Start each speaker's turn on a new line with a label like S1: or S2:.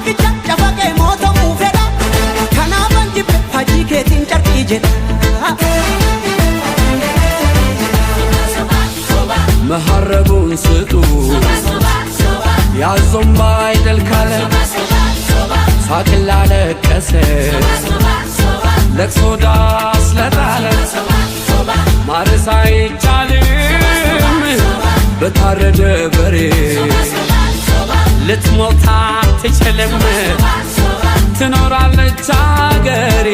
S1: tokkicha cafaqee mootamuu fedha kanaafan jibbe hajii keetiin carqii jedha
S2: መሐረቡን ስጡ ያዞም ባይደል ካለ ሳቅላ ለቀሰ ለቅሶ ዳስ ለጣለ ማረስ አይቻልም በታረደ በሬ ልትሞት አትችልም ትኖራለች አገሬ